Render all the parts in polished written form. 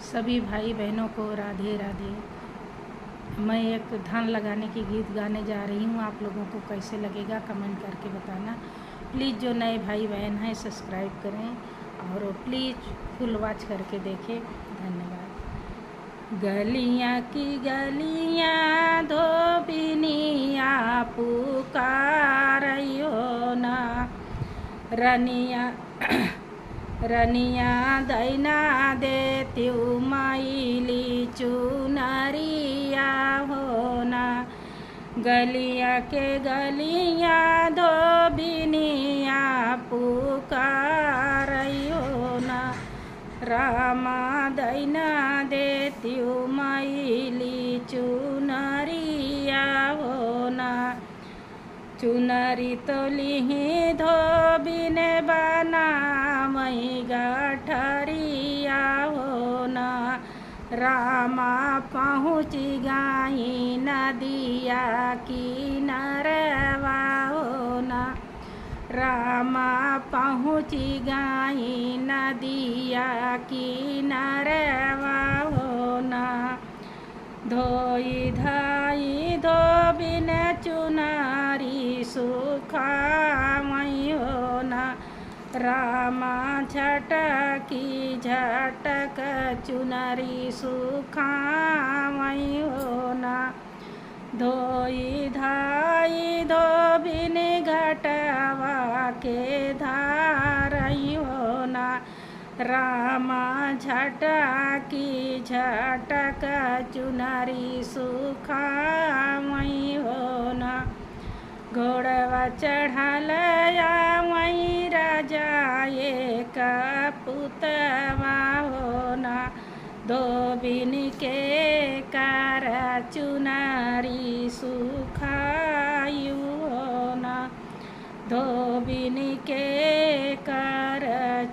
सभी भाई बहनों को राधे राधे। मैं एक धान लगाने की गीत गाने जा रही हूँ। आप लोगों को कैसे लगेगा कमेंट करके बताना। प्लीज़ जो नए भाई बहन हैं सब्सक्राइब करें और प्लीज़ फुल वॉच करके देखें। धन्यवाद। गलियाँ की गलियाँ धोबिनिया पुकारियो ना, रनिया रनिया दैना देत्यू मैली चुनरिया होना। गलिया के गलिया धोबिनिया पुकारियो ना, रामा दैना देत्यू मैली चुनरिया होना। चुनरी तो लिही धोबिने बना मई गठरिया होना। रामा पहुँची गाई नदिया किनारवा होना। रामा पहुँची गाई नदिया किनारवा होना। धोई धाई धोबिन चुनारी सुखामई होना। रामा झटकी झटक चुनरी सुखामई होना। धोई धाई धोबिन घटवा के धारई होना। रामा झटकी झटक चुनरी सुखामई होना। घोड़वा चढ़ल वही राजा एक पुतवा होना। धोबिन के कर चुनरी सुखायु होना। धोबिन के कर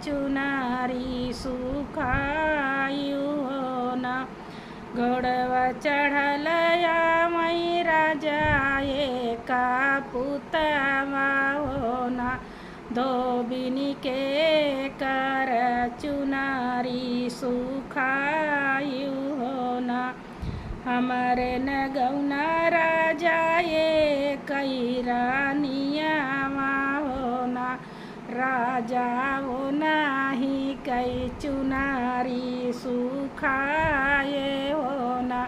चुनरी सुखायु होना। घोड़वा चढ़ल वही राजा एक पुतवा होना। धोबिन के कर चुनरी सुखायु होना। हमारे नगौना राजा ये कई रानियावा होना। राजा वो नाही कई चुनरी सुखाए होना।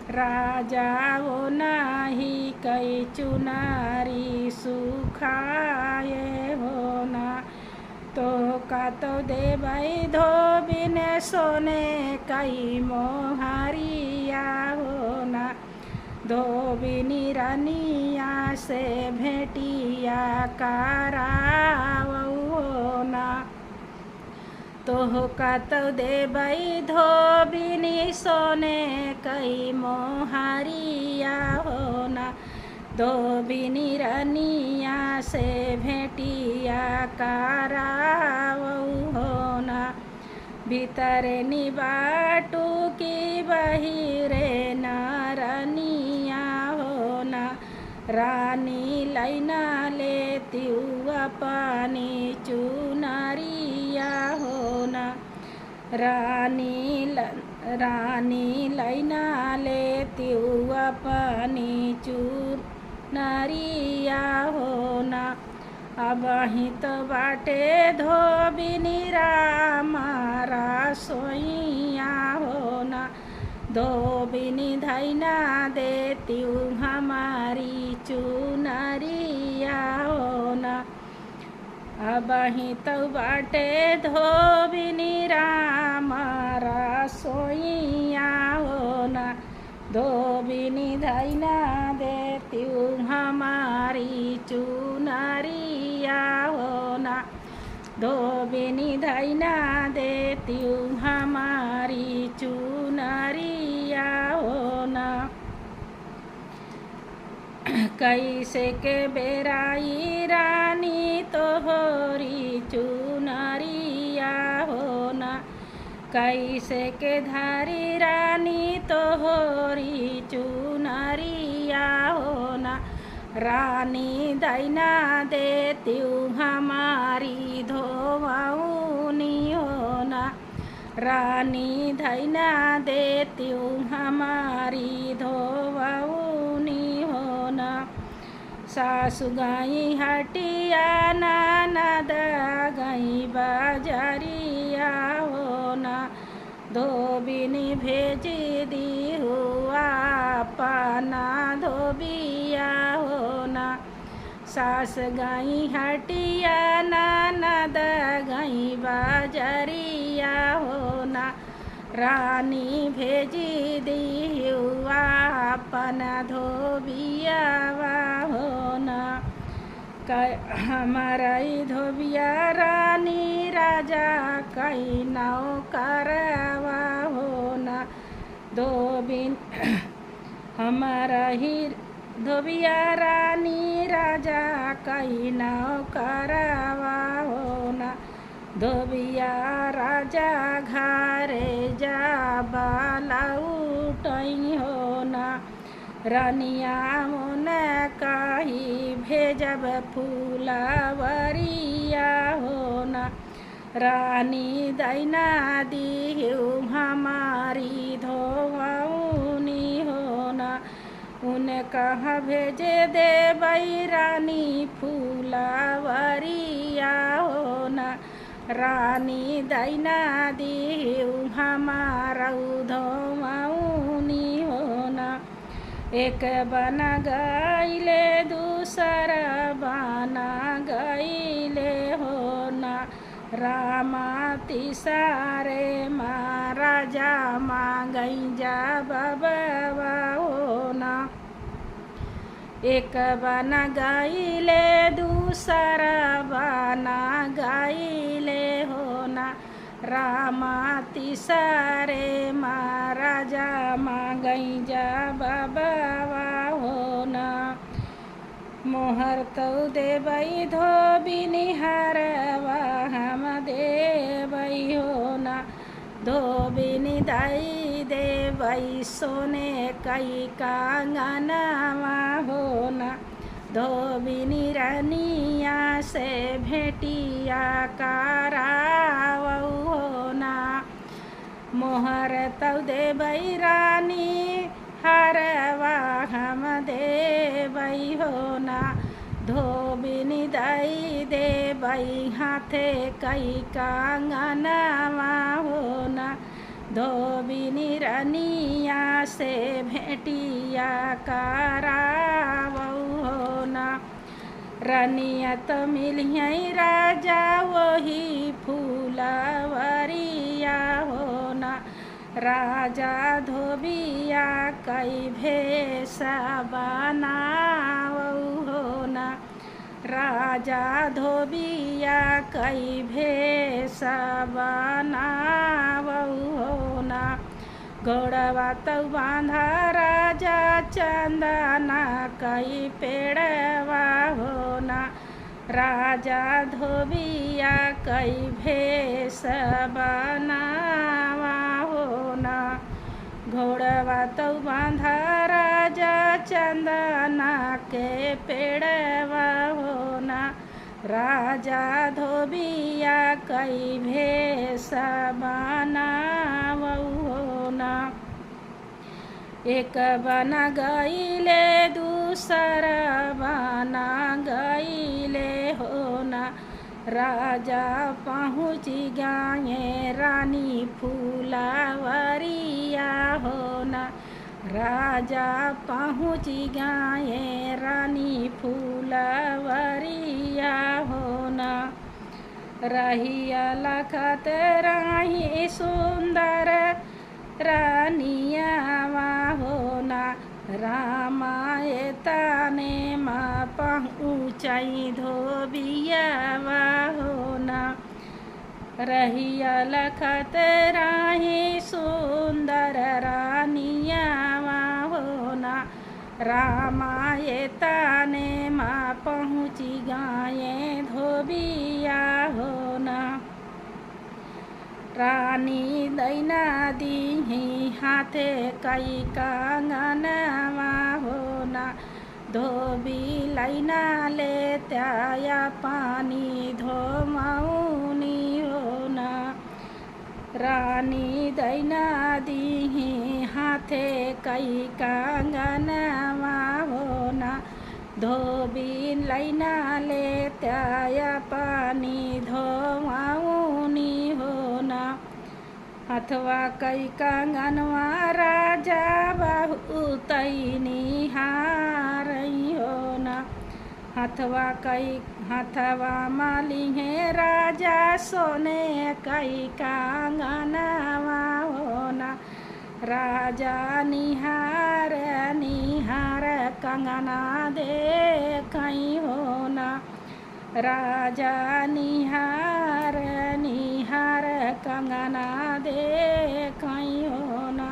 राजा वो नाही कई चुनरी सुखाए होना। तो का तो देवई धोबिन सोने कई मोहरिया होना। धोबिनी रानिया से भेटिया करावऊ होना। तो का तो देवई धोबिनी सोने कई मोहरिया होना। धोबिनी रानिया से भेटिया करावऊ होना। भीतरे निबाटू की बहिरे नारनिया होना। रानी लैना लेती अपनी चुनरिया होना। रानी लैना लेती अपनी चुनरिया होना। अब ही तो बाटे धोबिनी रामा सोइया होना। धोबिनी धैना देती हमारी चुनरिया होना। अब ही तो बाटे धोबिनी रामा सोइया होना। धोबिनी धैना देती हमारी चुनरिया होना। धोबिनी धैना देती हमारी चुनरिया होना। कैसे के बेराई रानी तोहरी चुनरिया होना। कैसे के धारी रानी तोहरी चुनरिया होना। रानी दैना देती हमारी धोवाऊनी होना। रानी धैना देती हमारी धोवनी हो ना। सासु गई हटिया ननद गई बाजरिया हो ना। धोबिनी भेजी दी हुआ पाना धोबिया हो ना। सास गई हटिया ननद गई बाजरिया हो ना। रानी भेजी दी हुआ अपना धोबिया हो ना। हमारा धोबिया रानी राजा कई नौकरवा हो ना। धोबिन हमारा ही धोबिया रानी राजा कई नौकरवा हो ना। धोबिया राजा घरे जा बालाउटई हो ना। रानिया मोन कही भेजब फूलवरिया हो ना। रानी दैना दी हमारी धोवनी हो ना। उन्हें कहा भेजे दे बई रानी फूलवरिया हो ना। रानी दैना दी हमारा धोवनी हो ना। एक बना गईले दूसरा बना गईले हो ना। रामा तिसारे महाराजा मांगई जा बाबा हो ना। एक बना गईले दूसरा बना गईले हो ना। रामा तिसारे महाराजा मांगई जा बाबा हो ना। मोहर तो देवई धोबिनी हरवा हम देवई हो ना। धोबिनी दाई देवई सोने कई कंगनवा हो ना। धोबिनी रानिया से भेटिया करावऊ हो ना। मोहर तौ देवई रानी हरवा हम देवई हो ना। धोबिनी दाई देवई हाथे कई कंगनवा हो ना। धोबिनी रानिया से भेटिया करावऊ हो ना। रानिया तो मिलियई राजा वही फूलवरिया हो ना। राजा धोबिया कई भेसा बनावऊ हो ना। राजा धोबिया कई भेसा बनावऊ हो ना। घोड़वा तो बांधा राजा चंदना कई पेड़वा हो ना। राजा धोबिया कई भेस बनावा हो ना। घोड़वा तो बांधा राजा चंदना के पेड़वा हो ना। राजा धोबिया कई भेस बनावऊ हो ना। एक बना गईले दूसरा बना गईले हो ना। राजा पहुँच गए रानी फूलवरिया हो ना। राजा पहुँच गए रानी फूलवरिया हो ना। रहिया लखत राही सुंदर रानिया हो ना। रामाए ताने माँ पहुँचाई धोबिया हो ना। रहिया लखत राही सुंदर रानिया हो ना। रामाए ताने माँ पहुँची गाये धोबिया हो ना। रानी दैना दी हाथे कई कंगनवा हो ना। धोबी लैना ले त्याया पानी धोमौनी हो ना। रानी दैना दीही हाथे कई कंगनवा हो ना। धोबिन लैना ले त्या पानी धोवाऊनी हो ना। हथवा कई कंगनवा राजा बहुतैनी हारई हो ना। हथवा माली है राजा सोने कई कंगनवा हो ना। राजा निहार निहार कंगना देखई हो ना। राजा निहार निहार कंगना देखई हो ना।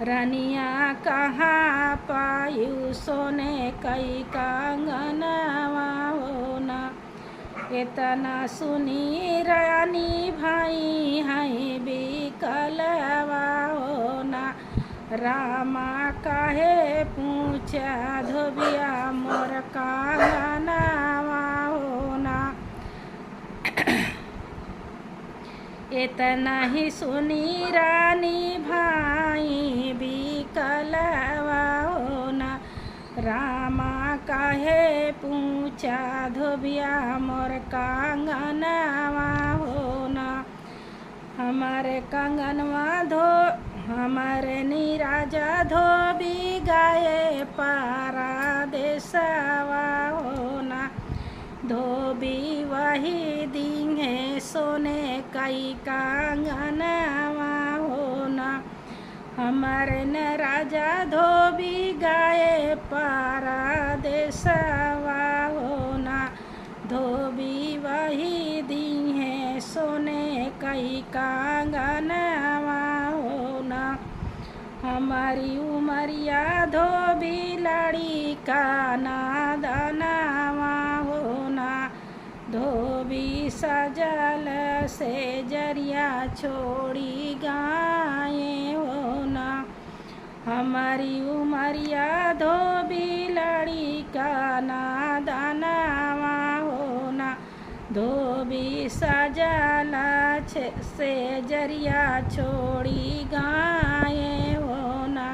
रनिया कहाँ पायु सोने कई कंगनवा हो ना। इतना सुनी रानी भाई है बिकलवा हो ना। रामा काहे पूछा धोबिया मोर कंगनवा हो ना। इतना ही सुनी रानी भाई बिकलवा हो ना। रामा काहे पूछा धोबिया मोर कंगनवा हो ना। हमारे कंगनवा हमारे नी राजा धोबी गाये पारा देशवा हो ना। धोबी वही दींगे सोने कई कंगनवा हो ना। हमारे न राजा धोबी गाये पारा देशवा हो ना। धोबी वही दींगे सोने कई कंगनवा हो ना। हमारी उमरिया धोबी लड़ी का नादनवा हो ना। धोबी सजल से जरिया छोड़ी गाये हो ना। हमारी उमरिया धोबी लड़ी का नादनवा हो ना। धोबी सजल से जरिया छोड़ी गाये हो ना।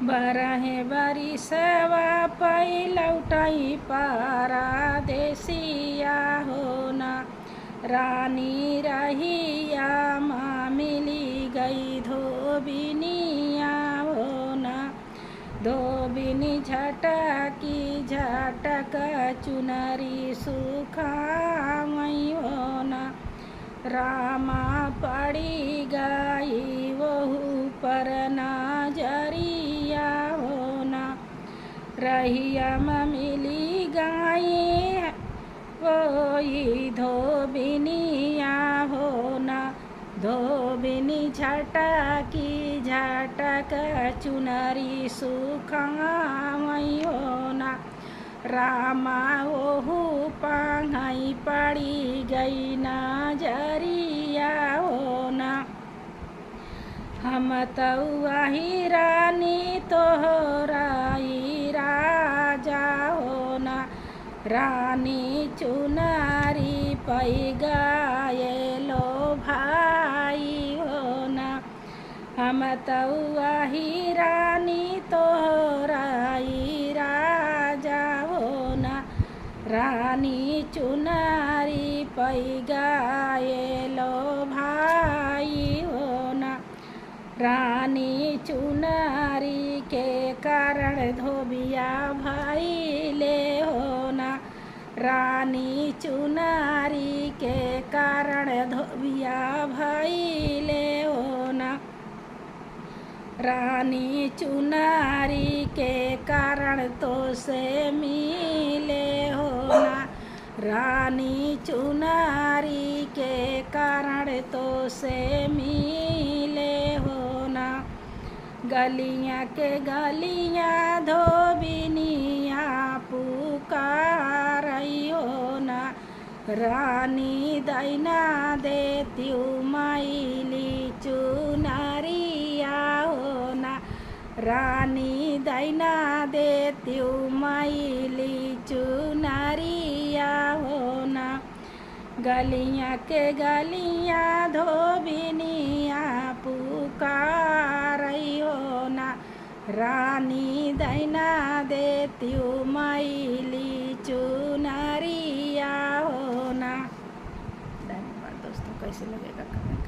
बरहे बरिसवा पै लौटई पारा देसिया हो ना। रानी रहिया माँ मिली गई धोबिनिया हो ना। धोबिनी झटकी झटक चुनरी सुखावई हो ना। रामा पड़ी गई वहू पर नजरिया हो ना। रहिया मिली गई वही धोबिनिया हो ना। धोबिनी झटकी झटक चुनरी सुखावई हो ना। रामा ओहू पांघई पड़ी गई नजरिया हो ना। हम तही रानी तोहराई राजा हो ना। रानी चुनरी पै गाये लो भाई हो ना। हम तही रानी तोहराई राजा हो ना। रानी चुनरी पै गाये लो भाई हो ना। रानी चुनरी के कारण धोबिया भाई ले हो ना। रानी चुनरी के कारण धोबिया भाई ले हो ना। रानी चुनरी के कारण तो से मिले हो ना। रानी चुनरी के कारण तो से मिले हो ना। गलियाँ के गलियाँ धोबिनिया पुकारई हो ना। रानी दैना देत्यू माइली चुनरिया हो ना। रानी दैना देत्यू माइली चुनरिया हो ना। गलियाँ के गलियाँ धोबिनिया पुकारई हो ना, रानी दैना देत्यू मैली चुनरिया हो ना। धन्यवाद दोस्तों, कैसे लगेगा कमेंट।